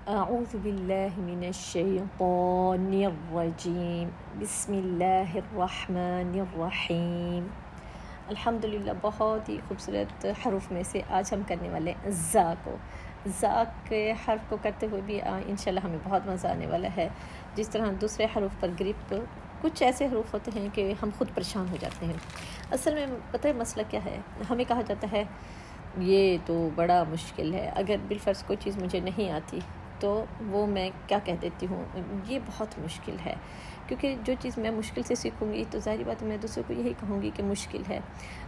اعوذ باللہ من الشیطان الرجیم بسم اللہ الرحمن الرحیم۔ الحمدللہ بہت ہی خوبصورت حروف میں سے آج ہم کرنے والے ہیں زا کو۔ زا کے حرف کو کرتے ہوئے بھی انشاءاللہ ہمیں بہت مزہ آنے والا ہے۔ جس طرح دوسرے حروف پر گرپ کچھ ایسے حروف ہوتے ہیں کہ ہم خود پریشان ہو جاتے ہیں۔ اصل میں پتہ ہے مسئلہ کیا ہے، ہمیں کہا جاتا ہے یہ تو بڑا مشکل ہے، اگر بالفرض کوئی چیز مجھے نہیں آتی تو وہ میں کیا کہہ دیتی ہوں، یہ بہت مشکل ہے، کیونکہ جو چیز میں مشکل سے سیکھوں گی تو ظاہری بات ہے میں دوسروں کو یہی کہوں گی کہ مشکل ہے،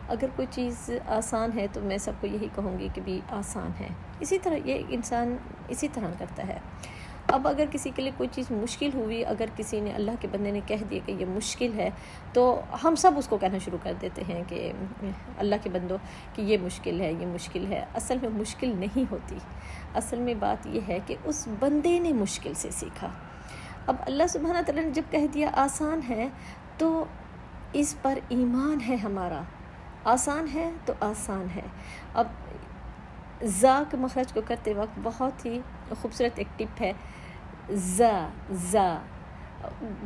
اگر کوئی چیز آسان ہے تو میں سب کو یہی کہوں گی کہ بھی آسان ہے۔ اسی طرح یہ انسان اسی طرح کرتا ہے۔ اب اگر کسی کے لیے کوئی چیز مشکل ہوئی، اگر کسی نے اللہ کے بندے نے کہہ دیا کہ یہ مشکل ہے، تو ہم سب اس کو کہنا شروع کر دیتے ہیں کہ اللہ کے بندوں کہ یہ مشکل ہے، یہ مشکل ہے۔ اصل میں مشکل نہیں ہوتی، اصل میں بات یہ ہے کہ اس بندے نے مشکل سے سیکھا۔ اب اللہ سبحانہ تعالیٰ نے جب کہہ دیا آسان ہے تو اس پر ایمان ہے ہمارا، آسان ہے تو آسان ہے۔ اب زا کے مخرج کو کرتے وقت بہت ہی خوبصورت ایک ٹپ ہے، زا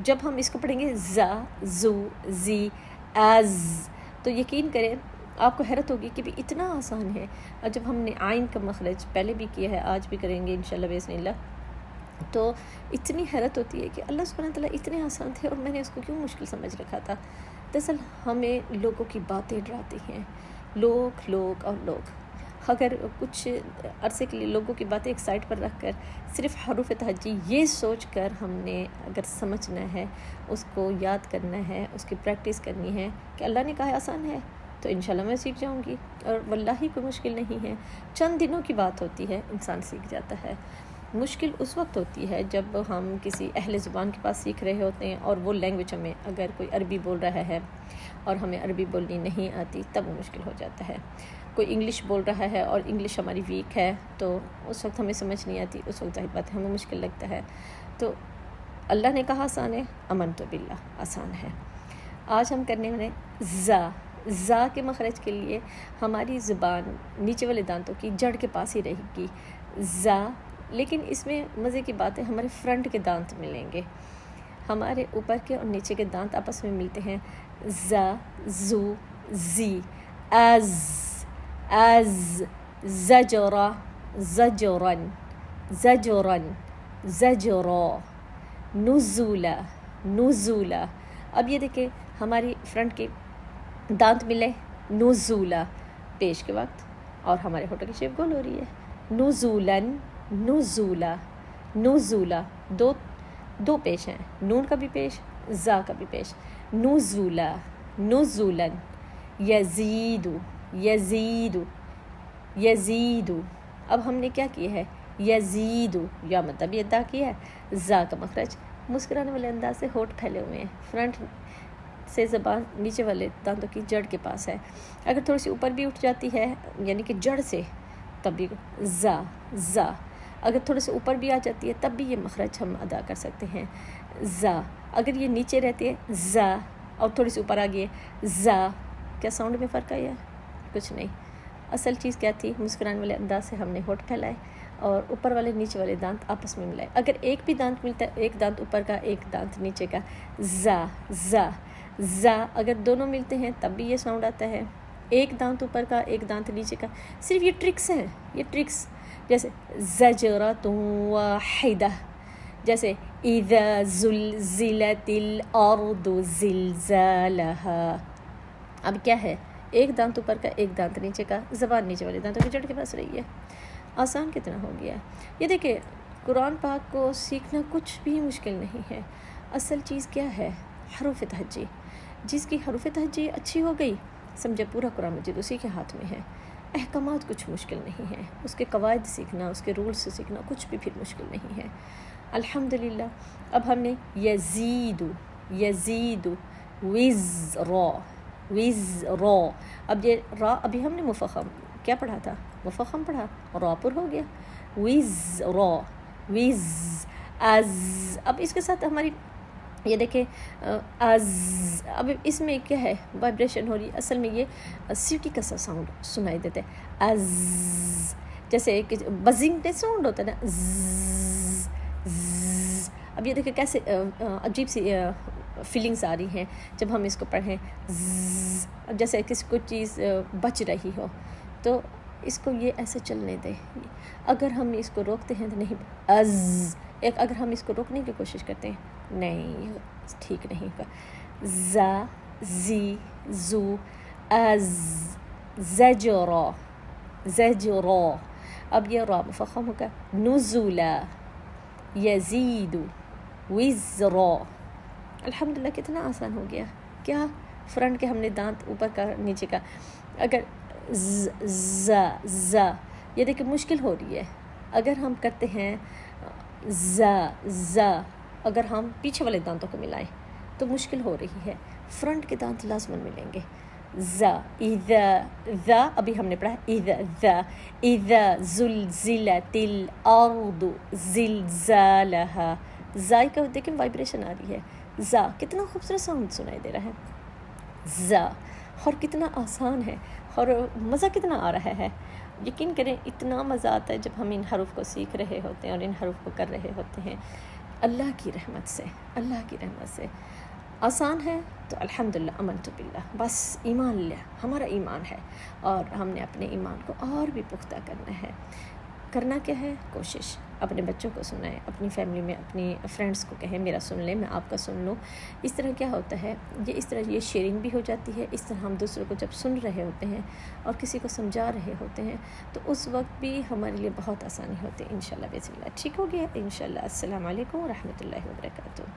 جب ہم اس کو پڑھیں گے زا زو زی از، تو یقین کریں آپ کو حیرت ہوگی کہ بھی اتنا آسان ہے۔ اور جب ہم نے عین کا مخرج پہلے بھی کیا ہے، آج بھی کریں گے انشاءاللہ باذن اللہ، تو اتنی حیرت ہوتی ہے کہ اللہ سبحانہ تعالیٰ اتنے آسان تھے اور میں نے اس کو کیوں مشکل سمجھ رکھا تھا۔ دراصل ہمیں لوگوں کی باتیں ڈراتی ہیں، لوگ اگر کچھ عرصے کے لیے لوگوں کی باتیں ایک سائڈ پر رکھ کر صرف حروف تہجی یہ سوچ کر ہم نے اگر سمجھنا ہے، اس کو یاد کرنا ہے، اس کی پریکٹس کرنی ہے کہ اللہ نے کہا آسان ہے تو انشاءاللہ میں سیکھ جاؤں گی، اور واللہ کوئی مشکل نہیں ہے، چند دنوں کی بات ہوتی ہے انسان سیکھ جاتا ہے۔ مشکل اس وقت ہوتی ہے جب ہم کسی اہل زبان کے پاس سیکھ رہے ہوتے ہیں اور وہ لینگویج ہمیں، اگر کوئی عربی بول رہا ہے اور ہمیں عربی بولنی نہیں آتی تب وہ مشکل ہو جاتا ہے۔ کوئی انگلش بول رہا ہے اور انگلش ہماری ویک ہے تو اس وقت ہمیں سمجھ نہیں آتی، اس وقت ظاہر بات ہے ہمیں مشکل لگتا ہے۔ تو اللہ نے کہا آسان ہے، آمنت باللہ آسان ہے۔ آج ہم کرنے والے زا کے مخرج کے لیے ہماری زبان نیچے والے دانتوں کی جڑ کے پاس ہی رہے گی، زا، لیکن اس میں مزے کی بات ہے ہمارے فرنٹ کے دانت ملیں گے، ہمارے اوپر کے اور نیچے کے دانت آپس میں ملتے ہیں، زا زو زی از زجرا زجرن زجرا نزولا۔ اب یہ دیکھیں ہماری فرنٹ کے دانت ملے نزولا پیش کے وقت، اور ہمارے ہونٹوں کی شیپ گول ہو رہی ہے، نزولا دو پیش ہیں، نون کا بھی پیش، زا کا بھی پیش، نزولن یزید۔ اب ہم نے کیا کیا ہے، یزید یا مطلب یہ ادا کیا ہے، زا کا مخرج مسکرانے والے انداز سے ہونٹ پھیلے ہوئے ہیں، فرنٹ سے زبان نیچے والے دانتوں کی جڑ کے پاس ہے، اگر تھوڑی سی اوپر بھی اٹھ جاتی ہے یعنی کہ جڑ سے تب بھی زا، اگر تھوڑے سے اوپر بھی آ جاتی ہے تب بھی یہ مخرج ہم ادا کر سکتے ہیں، زا، اگر یہ نیچے رہتی ہے زا اور تھوڑی سی اوپر آ گئی زا، کیا ساؤنڈ میں فرق آیا؟ کچھ نہیں، اصل چیز کیا تھی، مسکرانے والے انداز سے ہم نے ہونٹ پھیلائے اور اوپر والے نیچے والے دانت آپس میں ملائے، اگر ایک بھی دانت ملتا ہے، ایک دانت اوپر کا ایک دانت نیچے کا، زا، اگر دونوں ملتے ہیں تب بھی یہ ساؤنڈ آتا ہے، ایک دانت اوپر کا ایک دانت نیچے کا، صرف یہ ٹرکس ہیں، یہ ٹرکس جیسے زجرۃ واحدہ، جیسے اذا زلزلت الارض زلزالها، اب کیا ہے، ایک دانت اوپر کا ایک دانت نیچے کا، زبان نیچے والے دانتوں کی جڑ کے پاس رہی ہے، آسان کتنا ہو گیا ہے۔ یہ دیکھیں قرآن پاک کو سیکھنا کچھ بھی مشکل نہیں ہے، اصل چیز کیا ہے، حروف تہجی، جس کی حروف تہجی اچھی ہو گئی سمجھے پورا قرآن مجید اسی کے ہاتھ میں ہے، احکامات کچھ مشکل نہیں ہیں، اس کے قواعد سیکھنا، اس کے رولز سے سیکھنا کچھ بھی پھر مشکل نہیں ہے۔ الحمدللہ اب ہم نے یزید وزرا، اب یہ را ابھی ہم نے مفخم کیا پڑھا تھا، مفخم پڑھا، را پر ہو گیا، وزرا از، اب اس کے ساتھ ہماری یہ دیکھیں از، اب اس میں کیا ہے وائبریشن ہو رہی ہے، اصل میں یہ سیٹی کا سا ساؤنڈ سنائی دیتا ہے، از، جیسے کہ بزنگ ساؤنڈ ہوتا ہے نا، اب یہ دیکھیں کیسے عجیب سی فیلنگس آ رہی ہیں جب ہم اس کو پڑھیں. اب جیسے کسی کوئی چیز بچ رہی ہو تو اس کو یہ ایسے چلنے دیں. اگر ہم اس کو روکتے ہیں تو نہیں اگر ہم اس کو روکنے کی کوشش کرتے ہیں نہیں ٹھیک نہیں ہوگا. زا زی زو از زجرا زجرا. اب یہ را مفخم ہوگا. نزولا یزید وزرا. الحمدللہ کتنا آسان ہو گیا. کیا فرنٹ کے ہم نے دانت اوپر کا نیچے کا. اگر ز یہ دیکھیں مشکل ہو رہی ہے. اگر ہم کرتے ہیں ز اگر ہم پیچھے والے دانتوں کو ملائیں تو مشکل ہو رہی ہے. فرنٹ کے دانت لازماً ملیں گے. اذا ابھی ہم نے پڑھا اذا زلزلت الارض زلزالها. زائی کا دیکھیں وائبریشن آ رہی ہے. زا کتنا خوبصورت ساؤنڈ سنائی دے رہا ہے. زا اور کتنا آسان ہے اور مزہ کتنا آ رہا ہے. یقین کریں اتنا مزہ آتا ہے جب ہم ان حروف کو سیکھ رہے ہوتے ہیں اور ان حروف کو کر رہے ہوتے ہیں. اللہ کی رحمت سے آسان ہے تو الحمدللہ آمنت باللہ. بس ایمان لیا ہمارا ایمان ہے اور ہم نے اپنے ایمان کو اور بھی پختہ کرنا ہے. کرنا کیا ہے؟ کوشش. اپنے بچوں کو سنائیں, اپنی فیملی میں اپنی فرینڈس کو کہیں میرا سن لیں, میں آپ کا سن لوں. اس طرح کیا ہوتا ہے اس طرح یہ شیئرنگ بھی ہو جاتی ہے. اس طرح ہم دوسروں کو جب سن رہے ہوتے ہیں اور کسی کو سمجھا رہے ہوتے ہیں تو اس وقت بھی ہمارے لیے بہت آسانی ہوتی ہے. انشاءاللہ بسم اللہ ٹھیک ہو گیا انشاءاللہ. السلام علیکم ورحمۃ اللہ وبرکاتہ.